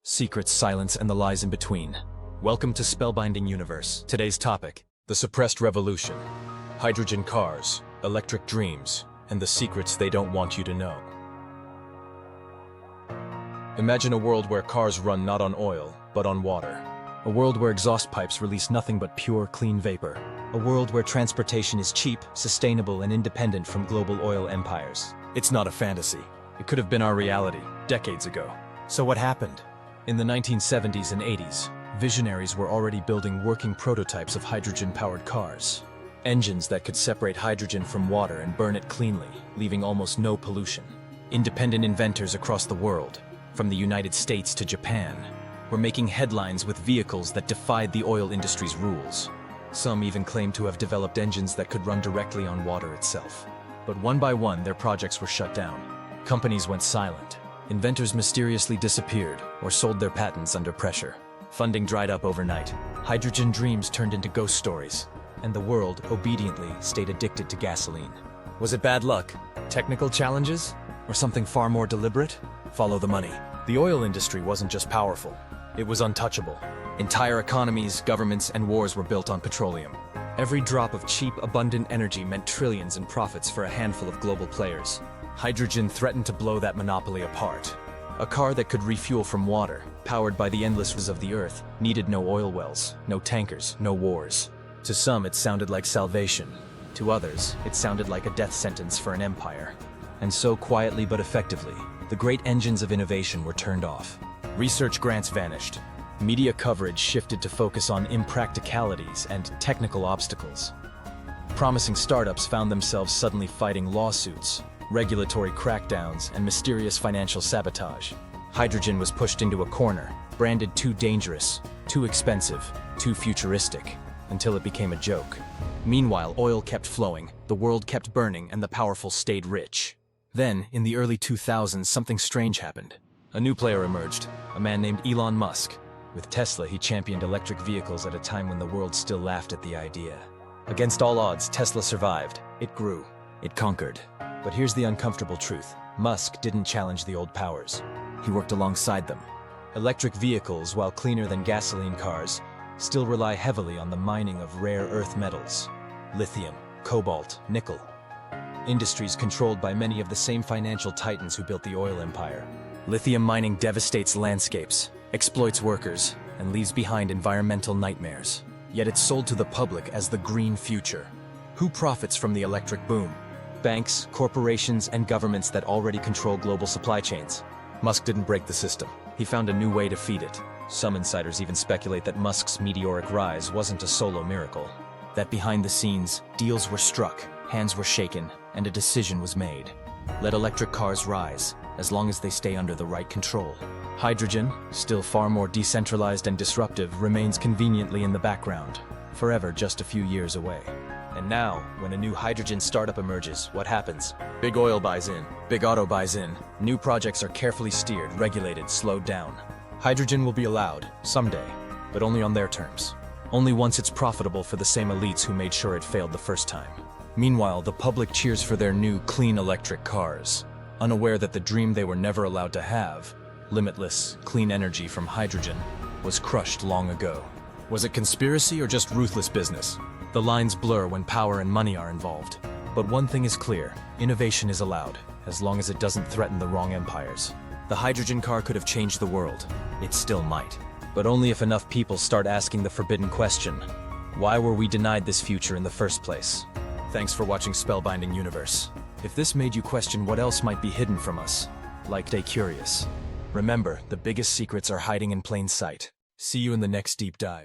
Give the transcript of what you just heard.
secrets, silence, and the lies in between. Welcome to Spellbinding Universe. Today's topic: the suppressed revolution. Hydrogen cars, electric dreams, and the secrets they don't want you to know. Imagine a world where cars run not on oil, but on water. A world where exhaust pipes release nothing but pure, clean vapor. A world where transportation is cheap, sustainable, and independent from global oil empires. It's not a fantasy. It could have been our reality, decades ago. So what happened? In the 1970s and 80s, visionaries were already building working prototypes of hydrogen-powered cars. Engines that could separate hydrogen from water and burn it cleanly, leaving almost no pollution. Independent inventors across the world, from the United States to Japan, were making headlines with vehicles that defied the oil industry's rules. Some even claimed to have developed engines that could run directly on water itself. But one by one, their projects were shut down. Companies went silent. Inventors mysteriously disappeared or sold their patents under pressure. Funding dried up overnight. Hydrogen dreams turned into ghost stories, and the world obediently stayed addicted to gasoline. Was it bad luck, technical challenges, or something far more deliberate? Follow the money. The oil industry wasn't just powerful, it was untouchable. Entire economies, governments, and wars were built on petroleum. Every drop of cheap, abundant energy meant trillions in profits for a handful of global players. Hydrogen threatened to blow that monopoly apart. A car that could refuel from water, powered by the endless rivers of the earth, needed no oil wells, no tankers, no wars. To some, it sounded like salvation. To others, it sounded like a death sentence for an empire. And so quietly but effectively, the great engines of innovation were turned off. Research grants vanished. Media coverage shifted to focus on impracticalities and technical obstacles. Promising startups found themselves suddenly fighting lawsuits, regulatory crackdowns, and mysterious financial sabotage. Hydrogen was pushed into a corner, branded too dangerous, too expensive, too futuristic, until it became a joke. Meanwhile, oil kept flowing, the world kept burning, and the powerful stayed rich. Then, in the early 2000s, something strange happened. A new player emerged, a man named Elon Musk. With Tesla, he championed electric vehicles at a time when the world still laughed at the idea. Against all odds, Tesla survived. It grew. It conquered. But here's the uncomfortable truth. Musk didn't challenge the old powers. He worked alongside them. Electric vehicles, while cleaner than gasoline cars, still rely heavily on the mining of rare earth metals. Lithium, cobalt, nickel. Industries controlled by many of the same financial titans who built the oil empire. Lithium mining devastates landscapes, exploits workers, and leaves behind environmental nightmares. Yet it's sold to the public as the green future. Who profits from the electric boom? Banks, corporations, and governments that already control global supply chains. Musk didn't break the system. He found a new way to feed it. Some insiders even speculate that Musk's meteoric rise wasn't a solo miracle. That behind the scenes, deals were struck, hands were shaken, and a decision was made. Let electric cars rise, as long as they stay under the right control. Hydrogen, still far more decentralized and disruptive, remains conveniently in the background, forever just a few years away. And now, when a new hydrogen startup emerges, what happens? Big oil buys in, big auto buys in. New projects are carefully steered, regulated, slowed down. Hydrogen will be allowed, someday, but only on their terms. Only once it's profitable for the same elites who made sure it failed the first time. Meanwhile, the public cheers for their new, clean electric cars, unaware that the dream they were never allowed to have, limitless, clean energy from hydrogen, was crushed long ago. Was it conspiracy or just ruthless business? The lines blur when power and money are involved. But one thing is clear: innovation is allowed, as long as it doesn't threaten the wrong empires. The hydrogen car could have changed the world. It still might. But only if enough people start asking the forbidden question: why were we denied this future in the first place? Thanks for watching Spellbinding Universe. If this made you question what else might be hidden from us, stay curious. Remember, the biggest secrets are hiding in plain sight. See you in the next deep dive.